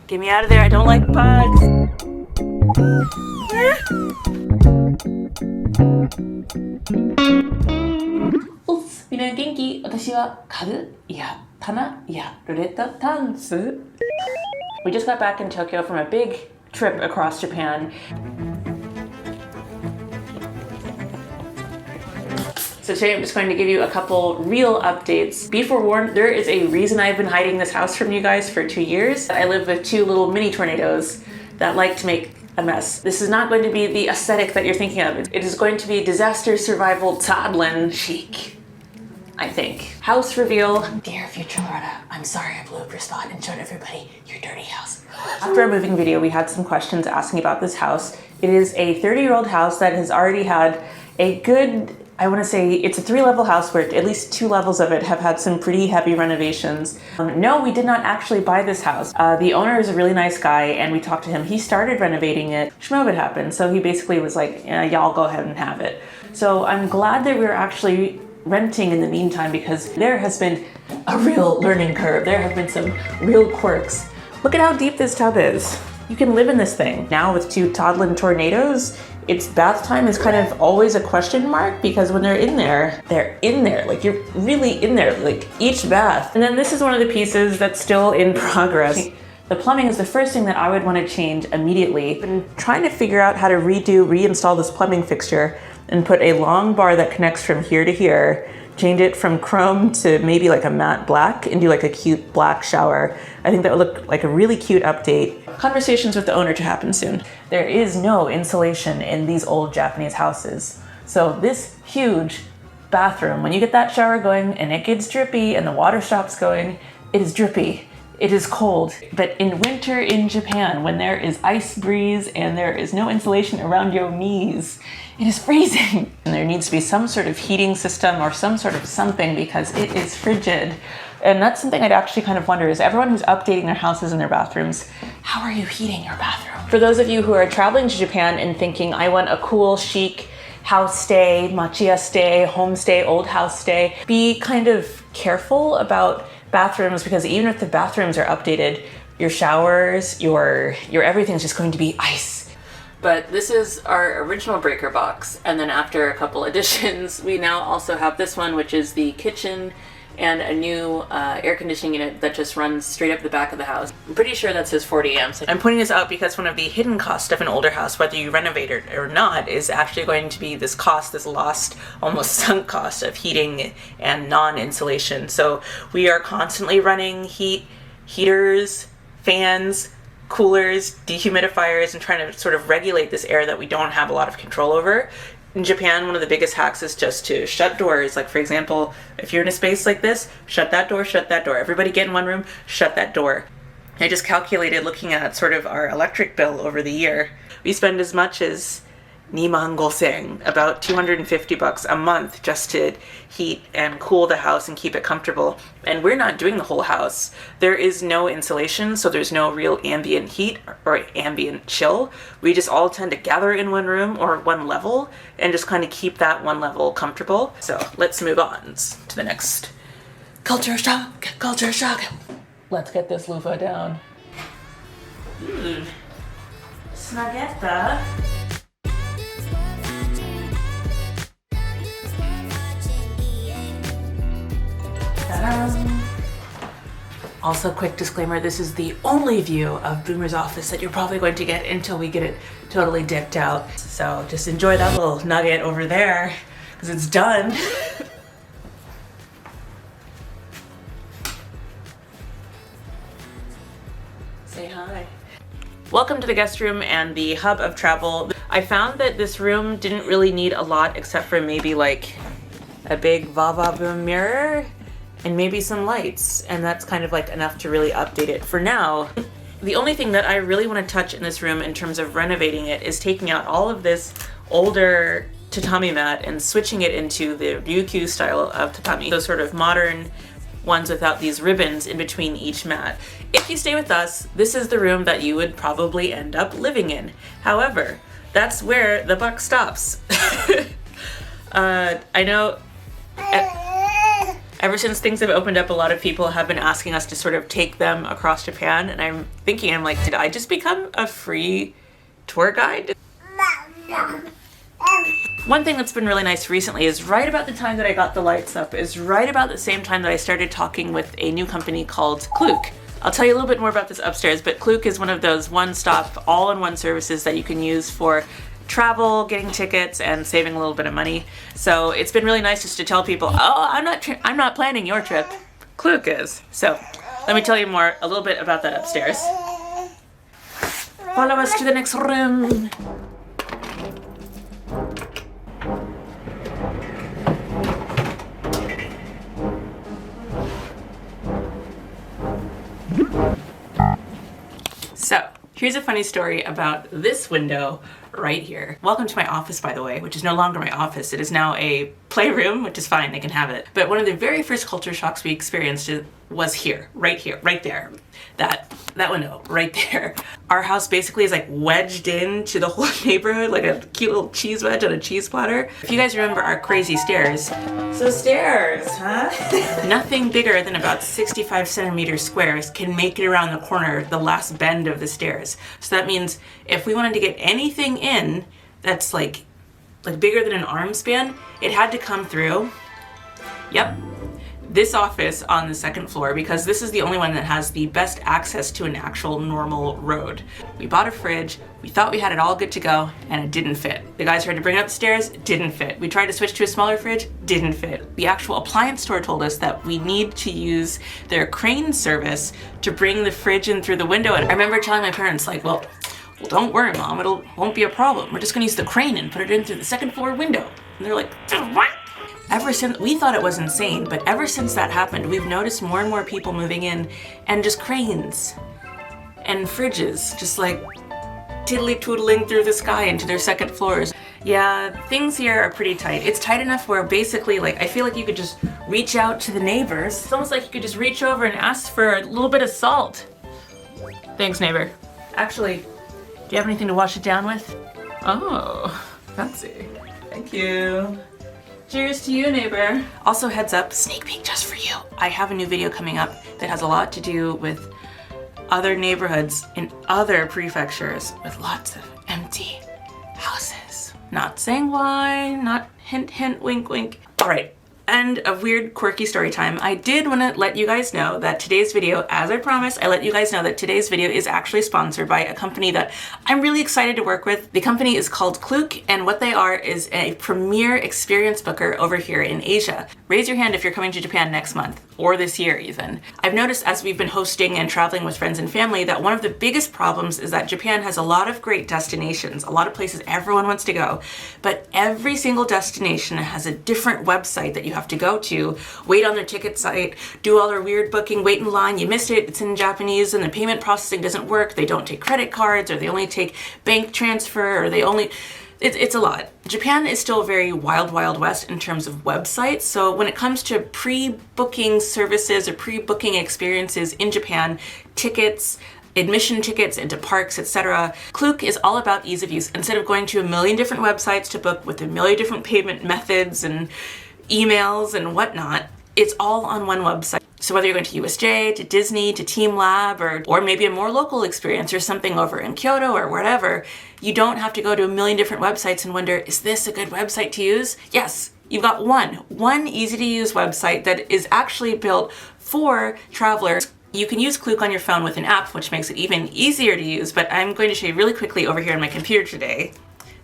Get me out of there, I don't like bugs. Mina genki, watashi wa karu, iya, tana, iya, rureta tansu. We just got back in Tokyo from a big trip across Japan. So today I'm just going to give you a couple real updates. Be forewarned, there is a reason I've been hiding this house from you guys for 2 years. I live with 2 little mini tornadoes that like to make a mess. This is not going to be the aesthetic that you're thinking of. It is going to be disaster survival toddlin chic, I think. House reveal. Dear future Loretta, I'm sorry I blew up your spot and showed everybody your dirty house. After our moving video, we had some questions asking about this house. It is a 30-year-old house that has already had a good, I want to say it's a 3-level house where at least 2 levels of it have had some pretty heavy renovations. No, we did not actually buy this house. The owner is a really nice guy and we talked to him. He started renovating it. Schmovid happened. So he basically was like, yeah, y'all go ahead and have it. So I'm glad that we're actually renting in the meantime because there has been a real learning curve. There have been some real quirks. Look at how deep this tub is. You can live in this thing. Now with 2 toddling tornadoes, its bath time is kind of always a question mark because when they're in there, like you're really in there, like each bath. And then this is one of the pieces that's still in progress. The plumbing is the first thing that I would want to change immediately. I've been trying to figure out how to reinstall this plumbing fixture and put a long bar that connects from here to here, change it from chrome to maybe like a matte black and do like a cute black shower. I think that would look like a really cute update. Conversations with the owner to happen soon. There is no insulation in these old Japanese houses. So this huge bathroom, when you get that shower going and it gets drippy and the water stops going, it is drippy. It is cold. But in winter in Japan, when there is ice breeze and there is no insulation around your knees, it is freezing. And there needs to be some sort of heating system or some sort of something because it is frigid. And that's something I'd actually kind of wonder is everyone who's updating their houses and their bathrooms, how are you heating your bathroom? For those of you who are traveling to Japan and thinking, I want a cool, chic house stay, machiya stay, home stay, old house stay, be kind of careful about bathrooms because even if the bathrooms are updated, your showers, your everything's just going to be ice. But this is our original breaker box. And then after a couple additions, we now also have this one, which is the kitchen and a new air conditioning unit that just runs straight up the back of the house. I'm pretty sure that says 40 amps. I'm pointing this out because one of the hidden costs of an older house, whether you renovate it or not, is actually going to be this cost, this lost, almost sunk cost of heating and non-insulation. So we are constantly running heaters, fans, coolers, dehumidifiers, and trying to sort of regulate this air that we don't have a lot of control over. In Japan, one of the biggest hacks is just to shut doors. Like for example, if you're in a space like this, shut that door, shut that door. Everybody get in one room, shut that door. I just calculated looking at sort of our electric bill over the year. We spend as much as 25000, about $250 a month just to heat and cool the house and keep it comfortable. And we're not doing the whole house. There is no insulation, so there's no real ambient heat or ambient chill. We just all tend to gather in one room or one level and just kind of keep that one level comfortable. So let's move on to the next culture shock, culture shock. Let's get this loofah down. Snaggetta. Also, quick disclaimer, this is the only view of Boomer's office that you're probably going to get until we get it totally decked out. So just enjoy that little nugget over there because it's done. Say hi. Welcome to the guest room and the hub of travel. I found that this room didn't really need a lot except for maybe like a big va-va-boom mirror and maybe some lights, and that's kind of like enough to really update it for now. The only thing that I really want to touch in this room in terms of renovating it is taking out all of this older tatami mat and switching it into the Ryukyu style of tatami. Those sort of modern ones without these ribbons in between each mat. If you stay with us, this is the room that you would probably end up living in. However, that's where the buck stops. I know Ever since things have opened up, a lot of people have been asking us to sort of take them across Japan, and I'm like, did I just become a free tour guide? One thing that's been really nice recently is right about the time that I got the lights up is right about the same time that I started talking with a new company called Klook. I'll tell you a little bit more about this upstairs, but Klook is one of those one-stop, all-in-one services that you can use for travel, getting tickets, and saving a little bit of money. So it's been really nice just to tell people, oh, I'm not planning your trip. Klook is. So let me tell you a little bit about that upstairs. Follow us to the next room. So, here's a funny story about this window right here. Welcome to my office, by the way, which is no longer my office. It is now a playroom, which is fine, they can have it. But one of the very first culture shocks we experienced was here, right there. That window, right there. Our house basically is like wedged into the whole neighborhood, like a cute little cheese wedge on a cheese platter. If you guys remember our crazy stairs. So stairs, huh? Nothing bigger than about 65 centimeter squares can make it around the corner, the last bend of the stairs. So that means if we wanted to get anything in that's like bigger than an arm span, it had to come through, yep, this office on the second floor, because this is the only one that has the best access to an actual normal road. We bought a fridge, we thought we had it all good to go, and it didn't fit. The guys tried to bring it up the stairs, didn't fit. We tried to switch to a smaller fridge, didn't fit. The actual appliance store told us that we need to use their crane service to bring the fridge in through the window. And I remember telling my parents, like, well, don't worry, Mom, won't be a problem. We're just gonna use the crane and put it in through the second floor window. And they're like, what? Ever since, we thought it was insane, but ever since that happened, we've noticed more and more people moving in and just cranes and fridges, just like tiddly tootling through the sky into their second floors. Yeah, things here are pretty tight. It's tight enough where basically, like, I feel like you could just reach out to the neighbors. It's almost like you could just reach over and ask for a little bit of salt. Thanks, neighbor. Actually, do you have anything to wash it down with? Oh, fancy. Thank you. Cheers to you, neighbor. Also, heads up, sneak peek just for you. I have a new video coming up that has a lot to do with other neighborhoods in other prefectures with lots of empty houses. Not saying why, not hint, hint, wink, wink. All right. And a weird, quirky story time. I did want to let you guys know that today's video, as I promised, I let you guys know that today's video is actually sponsored by a company that I'm really excited to work with. The company is called Klook, and what they are is a premier experience booker over here in Asia. Raise your hand if you're coming to Japan next month, or this year even. I've noticed as we've been hosting and traveling with friends and family that one of the biggest problems is that Japan has a lot of great destinations, a lot of places everyone wants to go, but every single destination has a different website that you have to go to, wait on their ticket site, do all their weird booking, wait in line, you missed it, it's in Japanese, and the payment processing doesn't work, they don't take credit cards, or they only take bank transfer, or they only... It's a lot. Japan is still very wild, wild west in terms of websites. So when it comes to pre-booking services or pre-booking experiences in Japan, tickets, admission tickets into parks, etc., Klook is all about ease of use. Instead of going to a million different websites to book with a million different payment methods and emails and whatnot, it's all on one website. So whether you're going to USJ, to Disney, to Team Lab, or maybe a more local experience or something over in Kyoto or wherever, you don't have to go to a million different websites and wonder, is this a good website to use? Yes, you've got one easy to use website that is actually built for travelers. You can use Klook on your phone with an app, which makes it even easier to use, but I'm going to show you really quickly over here on my computer today,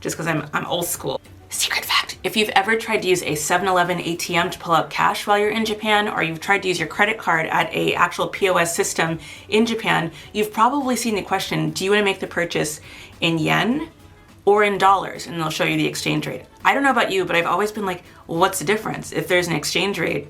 just because I'm old school. Secret fact, if you've ever tried to use a 7-Eleven ATM to pull out cash while you're in Japan, or you've tried to use your credit card at a actual POS system in Japan, you've probably seen the question, do you want to make the purchase in yen or in dollars? And they'll show you the exchange rate. I don't know about you, but I've always been like, well, what's the difference? If there's an exchange rate,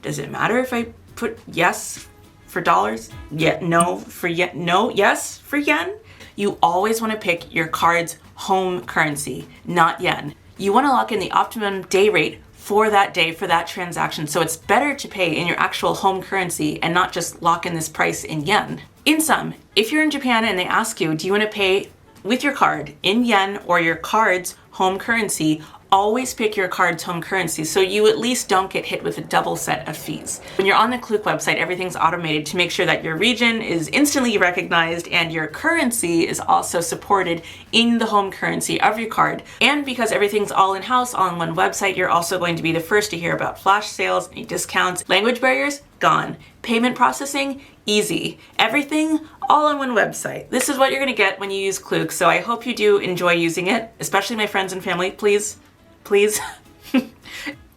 does it matter if I put yes for dollars? Yeah, no for yen, no, yes for yen? You always want to pick your card's home currency, not yen. You want to lock in the optimum day rate for that day, for that transaction. So it's better to pay in your actual home currency and not just lock in this price in yen. In sum, if you're in Japan and they ask you, do you want to pay with your card in yen or your card's home currency, always pick your card's home currency so you at least don't get hit with a double set of fees. When you're on the Klook website, everything's automated to make sure that your region is instantly recognized and your currency is also supported in the home currency of your card. And because everything's all in-house on one website, you're also going to be the first to hear about flash sales, any discounts, language barriers, gone. Payment processing, easy. Everything all on one website. This is what you're gonna get when you use Klook, so I hope you do enjoy using it, especially my friends and family, please. Please.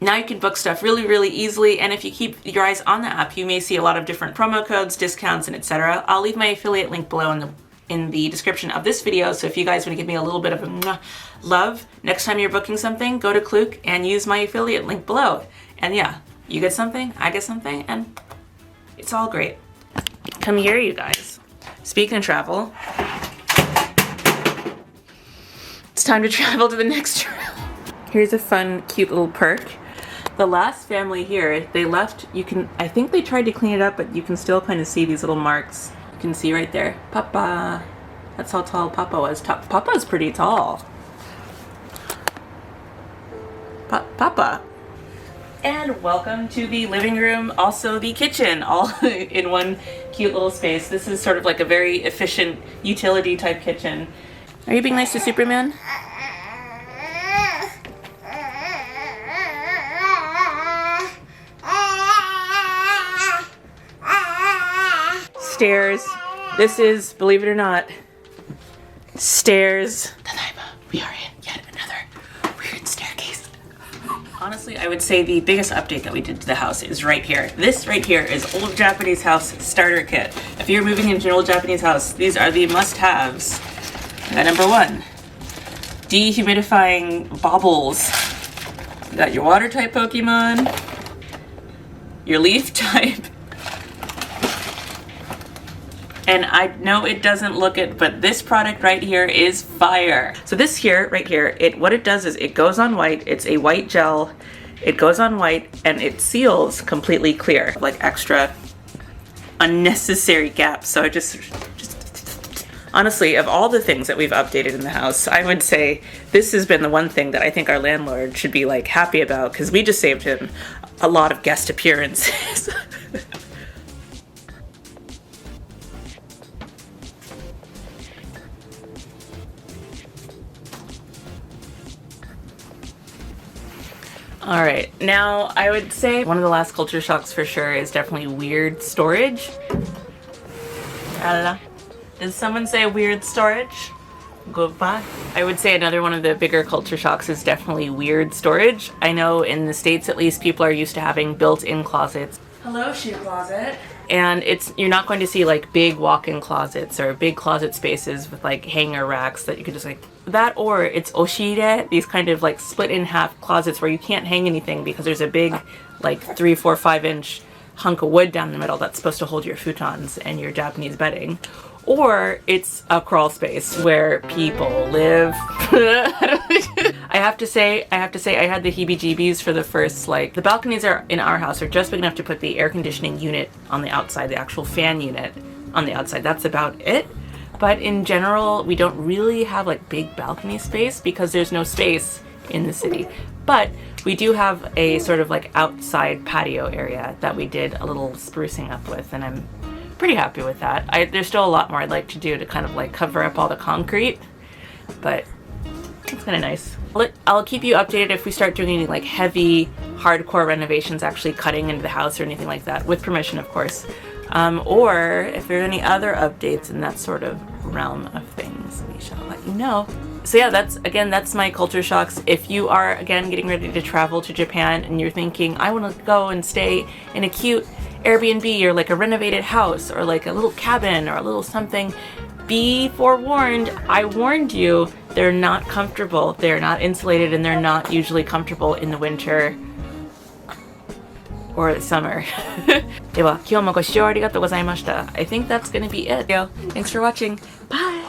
Now you can book stuff really, really easily, and if you keep your eyes on the app, you may see a lot of different promo codes, discounts, and etc. I'll leave my affiliate link below in the description of this video, so if you guys want to give me a little bit of a love, next time you're booking something, go to Klook and use my affiliate link below. And yeah, you get something, I get something, and it's all great. Come here, you guys. Speaking of travel, it's time to travel to the next trail. Here's a fun, cute little perk. The last family here, they left, I think they tried to clean it up, but you can still kind of see these little marks. You can see right there. Papa. That's how tall Papa was. Papa's pretty tall. Papa. And welcome to the living room, also the kitchen, all in one cute little space. This is sort of like a very efficient utility type kitchen. Are you being nice to Superman? Stairs. This is, believe it or not, stairs. Tadaima, we are in yet another weird staircase. Honestly, I would say the biggest update that we did to the house is right here. This right here is old Japanese house starter kit. If you're moving into an old Japanese house, these are the must-haves. Number one, dehumidifying baubles. You got your water type Pokemon, your leaf type. And I know it doesn't look it, but this product right here is fire. So this here, right here, what it does is it goes on white. It's a white gel. It goes on white and it seals completely clear, like extra unnecessary gaps. So I just honestly, of all the things that we've updated in the house, I would say this has been the one thing that I think our landlord should be like happy about, because we just saved him a lot of guest appearances. All right, now I would say one of the last culture shocks for sure is definitely weird storage. Did someone say weird storage? Goodbye. I would say another one of the bigger culture shocks is definitely weird storage. I know in the States at least people are used to having built-in closets. Hello, shoe closet. And you're not going to see like big walk-in closets or big closet spaces with like hanger racks that you could just like that, or it's oshire, these kind of like split in half closets where you can't hang anything because there's a big like 3, 4, 5-inch hunk of wood down the middle that's supposed to hold your futons and your Japanese bedding. Or it's a crawl space where people live. I have to say I had the heebie-jeebies for the first, like, the balconies in our house are just big enough to put the air conditioning unit on the outside, the actual fan unit on the outside. That's about it. But in general, we don't really have like big balcony space because there's no space in the city. But we do have a sort of like outside patio area that we did a little sprucing up with, and I'm pretty happy with that. There's still a lot more I'd like to do to kind of like cover up all the concrete, but it's kind of nice. I'll keep you updated if we start doing any like heavy, hardcore renovations, actually cutting into the house or anything like that, with permission, of course. Or if there are any other updates in that sort of realm of things, we shall let you know. So yeah, that's my culture shocks. If you are, again, getting ready to travel to Japan and you're thinking, I want to go and stay in a cute Airbnb or like a renovated house or like a little cabin or a little something, be forewarned. I warned you, they're not comfortable. They're not insulated, and they're not usually comfortable in the winter or summer. では、今日もご視聴ありがとうございました. I think that's gonna be it. Thanks for watching. Bye!